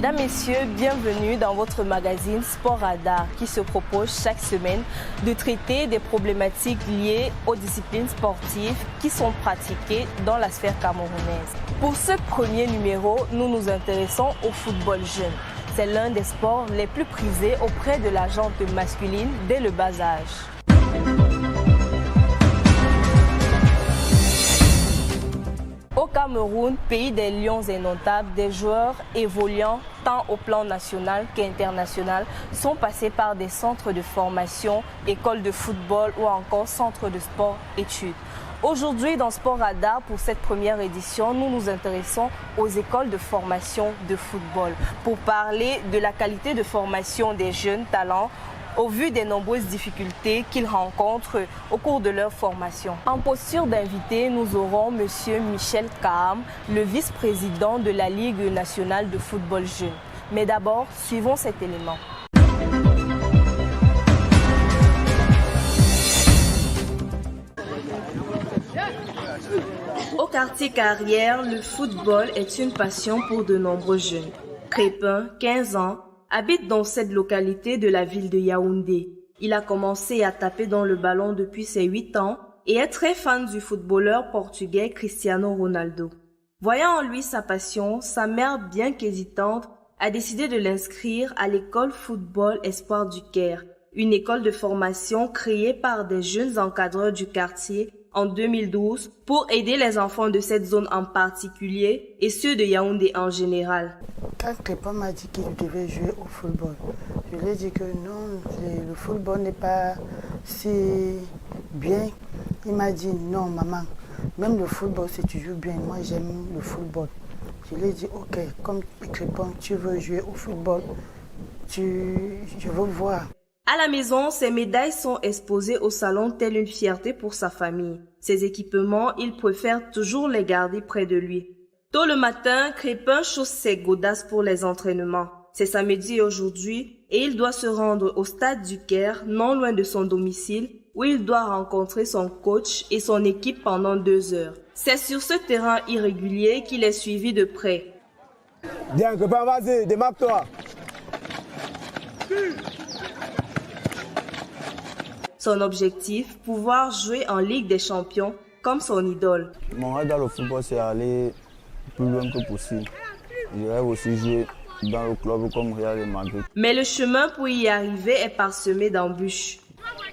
Mesdames, Messieurs, bienvenue dans votre magazine Sport Radar qui se propose chaque semaine de traiter des problématiques liées aux disciplines sportives qui sont pratiquées dans la sphère camerounaise. Pour ce premier numéro, nous nous intéressons au football jeune. C'est l'un des sports les plus prisés auprès de la gente masculine dès le bas âge. Au Cameroun, pays des lions indomptables, des joueurs évoluant tant au plan national qu'international sont passés par des centres de formation, écoles de football ou encore centres de sport-études. Aujourd'hui, dans Sport Radar, pour cette première édition, nous nous intéressons aux écoles de formation de football pour parler de la qualité de formation des jeunes talents au vu des nombreuses difficultés qu'ils rencontrent au cours de leur formation. En posture d'invité, nous aurons M. Michel Kaham, le vice-président de la Ligue nationale de football jeune. Mais d'abord, suivons cet élément. Au quartier Carrière, le football est une passion pour de nombreux jeunes. Crépin, 15 ans, habite dans cette localité de la ville de Yaoundé. Il a commencé à taper dans le ballon depuis ses 8 ans et est très fan du footballeur portugais Cristiano Ronaldo. Voyant en lui sa passion, sa mère, bien qu'hésitante, a décidé de l'inscrire à l'école Football Espoir du Caire, une école de formation créée par des jeunes encadreurs du quartier en 2012 pour aider les enfants de cette zone en particulier et ceux de Yaoundé en général. Quand Crépin m'a dit qu'il devait jouer au football, je lui ai dit que non, le football n'est pas si bien. Il m'a dit non maman, même le football si tu joues bien, moi j'aime le football. Je lui ai dit ok, comme Crépin, tu veux jouer au football, je veux voir. À la maison, ses médailles sont exposées au salon telle une fierté pour sa famille. Ses équipements, il préfère toujours les garder près de lui. Tôt le matin, Crépin chausse ses godasses pour les entraînements. C'est samedi aujourd'hui et il doit se rendre au stade du Caire, non loin de son domicile, où il doit rencontrer son coach et son équipe pendant 2 heures. C'est sur ce terrain irrégulier qu'il est suivi de près. Bien, Crépin, vas-y, démarque-toi. Son objectif, pouvoir jouer en Ligue des Champions comme son idole. Mon rêve dans le football, c'est aller plus loin que possible. Je rêve aussi jouer dans le club comme Real Madrid. Mais le chemin pour y arriver est parsemé d'embûches.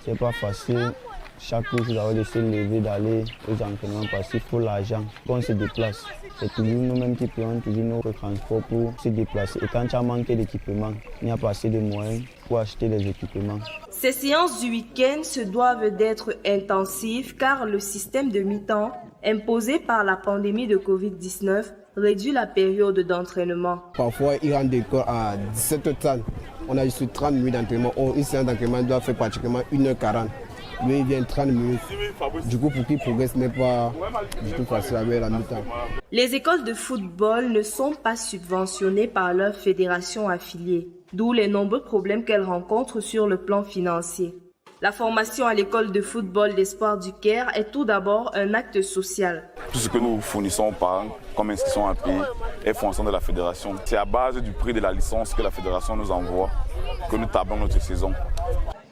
C'est pas facile. Chaque jour, vous avez de se lever, d'aller aux entraînements parce qu'il faut l'argent quand on se déplace. C'est toujours nous-mêmes qui prenons toujours notre transport pour se déplacer. Et quand tu as manqué d'équipement, il n'y a pas assez de moyens pour acheter des équipements. Ces séances du week-end se doivent d'être intensives car le système de mi-temps imposé par la pandémie de Covid-19 réduit la période d'entraînement. Parfois, il rentre d'école à 17h30. On a juste 30 minutes d'entraînement. Une séance d'entraînement doit faire pratiquement 1h40. Lui, il vient 30 minutes. Du coup, pour qu'il progresse, ce n'est pas du tout facile avec la mi-temps. Les écoles de football ne sont pas subventionnées par leur fédération affiliée, d'où les nombreux problèmes qu'elles rencontrent sur le plan financier. La formation à l'école de football d'Espoir du Caire est tout d'abord un acte social. Tout ce que nous fournissons aux parents comme inscription à payer est fonction de la fédération. C'est à base du prix de la licence que la fédération nous envoie que nous tablons notre saison.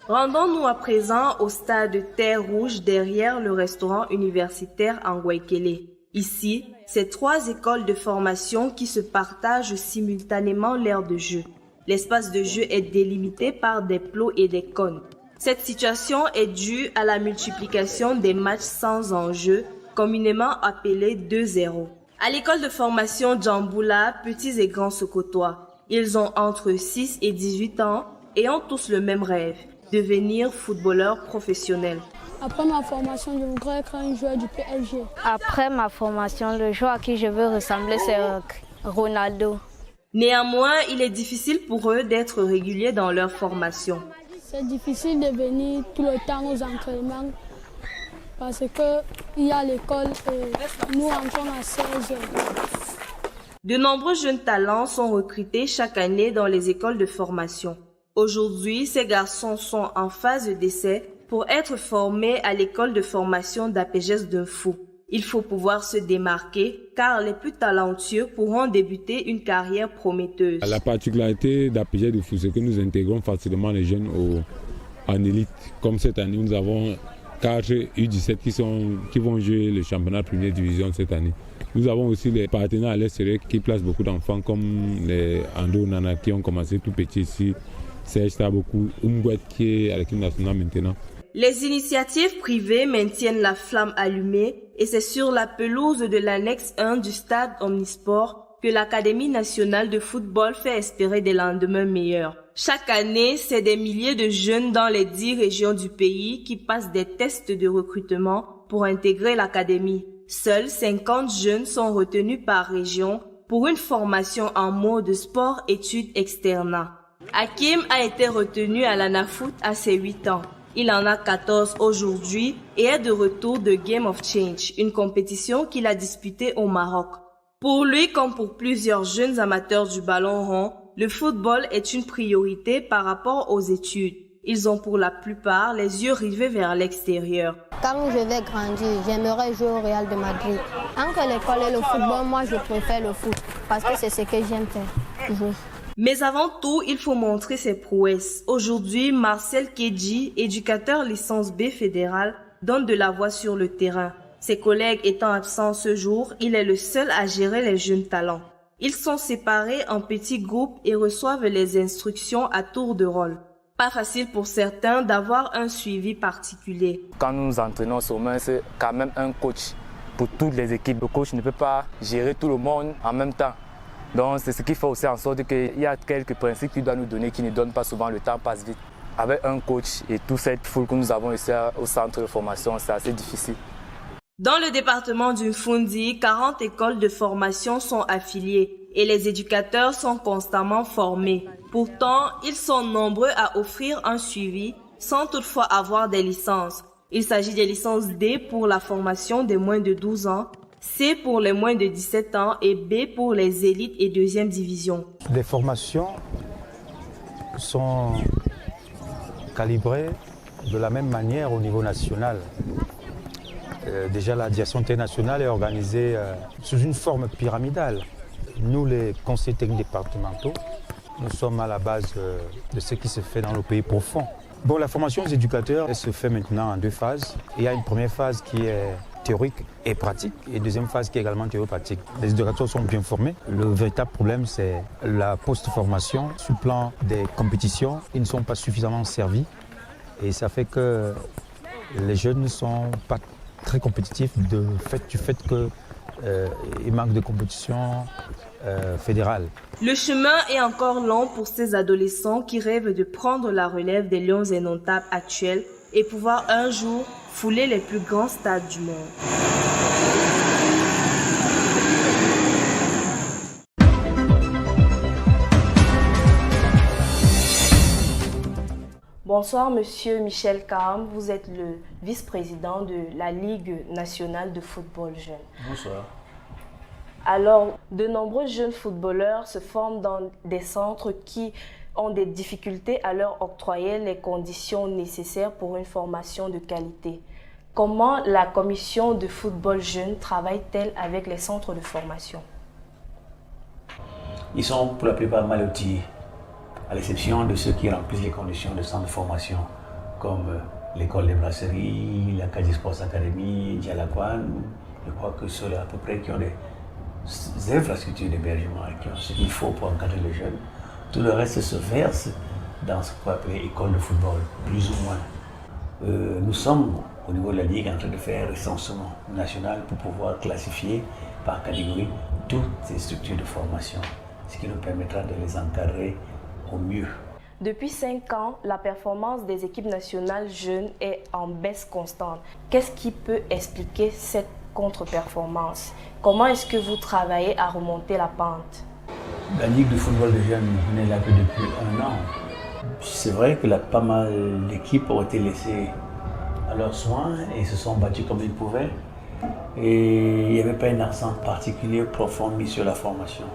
Rendons-nous à présent au stade Terre Rouge derrière le restaurant universitaire Angwekele. Ici, c'est 3 écoles de formation qui se partagent simultanément l'aire de jeu. L'espace de jeu est délimité par des plots et des cônes. Cette situation est due à la multiplication des matchs sans enjeu, communément appelés 2-0. À l'école de formation Djamboula, petits et grands se côtoient. Ils ont entre 6 et 18 ans et ont tous le même rêve, devenir footballeur professionnel. Après ma formation, je voudrais être un joueur du PSG. Après ma formation, le joueur à qui je veux ressembler, c'est Ronaldo. Néanmoins, il est difficile pour eux d'être réguliers dans leur formation. C'est difficile de venir tout le temps aux entraînements parce qu'il y a l'école et nous rentrons à 16 heures. De nombreux jeunes talents sont recrutés chaque année dans les écoles de formation. Aujourd'hui, ces garçons sont en phase d'essai pour être formés à l'école de formation d'APGES d'un fou. Il faut pouvoir se démarquer car les plus talentueux pourront débuter une carrière prometteuse. La particularité d'APG de foot, c'est que nous intégrons facilement les jeunes en élite. Comme cette année, nous avons 4 U17 qui vont jouer le championnat de première division cette année. Nous avons aussi les partenaires à l'extérieur qui placent beaucoup d'enfants comme les Ando Nana qui ont commencé tout petit ici, Serge Tabokou, Umgwet qui est à l'équipe nationale maintenant. Les initiatives privées maintiennent la flamme allumée et c'est sur la pelouse de l'annexe 1 du stade Omnisport que l'Académie nationale de football fait espérer des lendemains meilleurs. Chaque année, c'est des milliers de jeunes dans les 10 régions du pays qui passent des tests de recrutement pour intégrer l'académie. Seuls 50 jeunes sont retenus par région pour une formation en mode sport-études externat. Hakim a été retenu à l'ANAFOOT à ses 8 ans. Il en a 14 aujourd'hui et est de retour de Game of Change, une compétition qu'il a disputée au Maroc. Pour lui, comme pour plusieurs jeunes amateurs du ballon rond, le football est une priorité par rapport aux études. Ils ont pour la plupart les yeux rivés vers l'extérieur. Quand je vais grandir, j'aimerais jouer au Real de Madrid. Entre l'école et le football, moi je préfère le foot parce que c'est ce que j'aime faire, jouer. Mais avant tout, il faut montrer ses prouesses. Aujourd'hui, Marcel Kedji, éducateur licence B fédéral, donne de la voix sur le terrain. Ses collègues étant absents ce jour, il est le seul à gérer les jeunes talents. Ils sont séparés en petits groupes et reçoivent les instructions à tour de rôle. Pas facile pour certains d'avoir un suivi particulier. Quand nous nous entraînons au sommet, c'est quand même un coach pour toutes les équipes. Le coach ne peut pas gérer tout le monde en même temps. Donc c'est ce qui fait aussi en sorte qu'il y a quelques principes qu'il doit nous donner qui ne donnent pas souvent, le temps passe vite. Avec un coach et toute cette foule que nous avons ici au centre de formation, c'est assez difficile. Dans le département du Mfundi, 40 écoles de formation sont affiliées et les éducateurs sont constamment formés. Pourtant, ils sont nombreux à offrir un suivi sans toutefois avoir des licences. Il s'agit des licences D pour la formation des moins de 12 ans, C pour les moins de 17 ans et B pour les élites et deuxième division. Les formations sont calibrées de la même manière au niveau national. Déjà, la direction internationale est organisée sous une forme pyramidale. Nous, les conseillers techniques départementaux, nous sommes à la base de ce qui se fait dans le pays profond. Bon, la formation des éducateurs, elle se fait maintenant en 2 phases. Il y a une première phase qui est théorique et pratique, et une deuxième phase qui est également théorique-pratique. Les éducateurs sont bien formés. Le véritable problème, c'est la post-formation. Sur le plan des compétitions, ils ne sont pas suffisamment servis. Et ça fait que les jeunes ne sont pas très compétitifs du fait qu'il manque de compétition fédérale. Le chemin est encore long pour ces adolescents qui rêvent de prendre la relève des Lions indomptables actuels et pouvoir un jour fouler les plus grands stades du monde. Bonsoir Monsieur Michel Kaham, vous êtes le vice-président de la Ligue nationale de football jeune. Bonsoir. Alors, de nombreux jeunes footballeurs se forment dans des centres qui ont des difficultés à leur octroyer les conditions nécessaires pour une formation de qualité. Comment la commission de football jeune travaille-t-elle avec les centres de formation? Ils sont pour la plupart mal outillés, à l'exception de ceux qui remplissent les conditions de centre de formation, comme l'école des brasseries, la Kaji Sports Academy, Dialakwan. Je crois que ceux-là à peu près qui ont des infrastructures d'hébergement, qui ont ce qu'il faut pour encadrer les jeunes. Tout le reste se verse dans ce qu'on peut appeler école de football, plus ou moins. Nous sommes, au niveau de la Ligue, en train de faire un recensement national pour pouvoir classifier par catégorie toutes ces structures de formation, ce qui nous permettra de les encadrer au mieux. Depuis 5 ans, la performance des équipes nationales jeunes est en baisse constante. Qu'est-ce qui peut expliquer cette contre-performance? Comment est-ce que vous travaillez à remonter la pente? La Ligue de football des jeunes n'est là que depuis 1 an. C'est vrai que pas mal d'équipes ont été laissées à leurs soins et se sont battues comme ils pouvaient. Et il n'y avait pas un accent particulier profond mis sur la formation.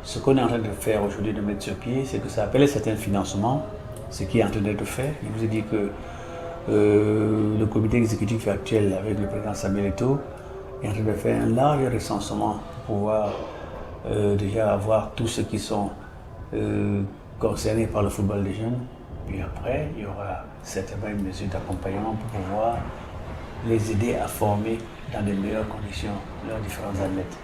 Ce qu'on est en train de faire aujourd'hui, de mettre sur pied, c'est que ça appelle certains financements, ce qui est en train d'être fait. Il vous a dit que le comité exécutif actuel, avec le président Samuel Eto'o, est en train de faire un large recensement pour pouvoir déjà avoir tous ceux qui sont concernés par le football des jeunes. Puis après, il y aura certainement une mesure d'accompagnement pour pouvoir les aider à former dans de meilleures conditions leurs différents athlètes.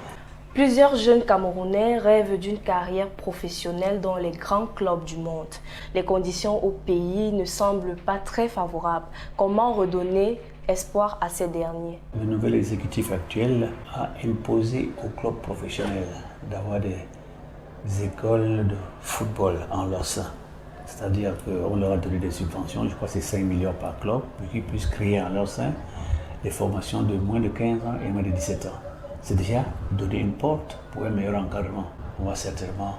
Plusieurs jeunes Camerounais rêvent d'une carrière professionnelle dans les grands clubs du monde. Les conditions au pays ne semblent pas très favorables. Comment redonner espoir à ces derniers? Le nouvel exécutif actuel a imposé aux clubs professionnels d'avoir des écoles de football en leur sein. C'est-à-dire qu'on leur a donné des subventions, je crois que c'est 5 millions par club, pour qu'ils puissent créer en leur sein des formations de moins de 15 ans et moins de 17 ans. C'est déjà donner une porte pour un meilleur encadrement. On va certainement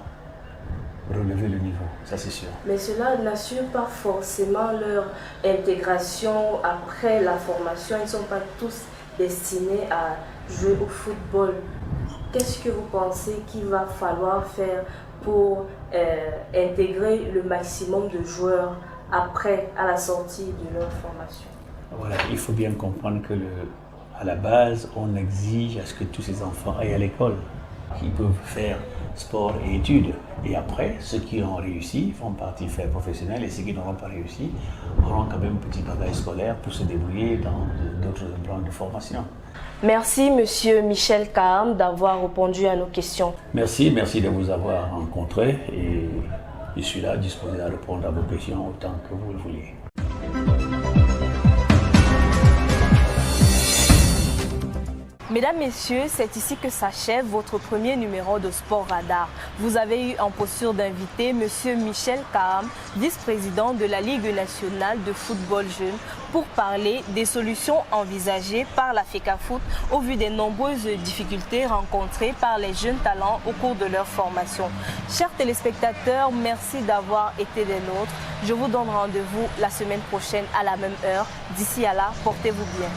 relever le niveau, ça c'est sûr. Mais cela n'assure pas forcément leur intégration après la formation. Ils ne sont pas tous destinés à jouer au football. Qu'est-ce que vous pensez qu'il va falloir faire pour intégrer le maximum de joueurs après, à la sortie de leur formation? Voilà, il faut bien comprendre que à la base, on exige à ce que tous ces enfants aillent à l'école, qu'ils peuvent faire sport et études. Et après, ceux qui ont réussi font partie faire professionnel et ceux qui n'auront pas réussi auront quand même un petit bagage scolaire pour se débrouiller dans d'autres plans de formation. Merci Monsieur Michel Kaham d'avoir répondu à nos questions. Merci de vous avoir rencontré et je suis là disposé à répondre à vos questions autant que vous le voulez. Mesdames, Messieurs, c'est ici que s'achève votre premier numéro de Sport Radar. Vous avez eu en posture d'invité M. Michel Kaham, vice-président de la Ligue nationale de football jeune, pour parler des solutions envisagées par la FECAFOOT au vu des nombreuses difficultés rencontrées par les jeunes talents au cours de leur formation. Chers téléspectateurs, merci d'avoir été des nôtres. Je vous donne rendez-vous la semaine prochaine à la même heure. D'ici à là, portez-vous bien.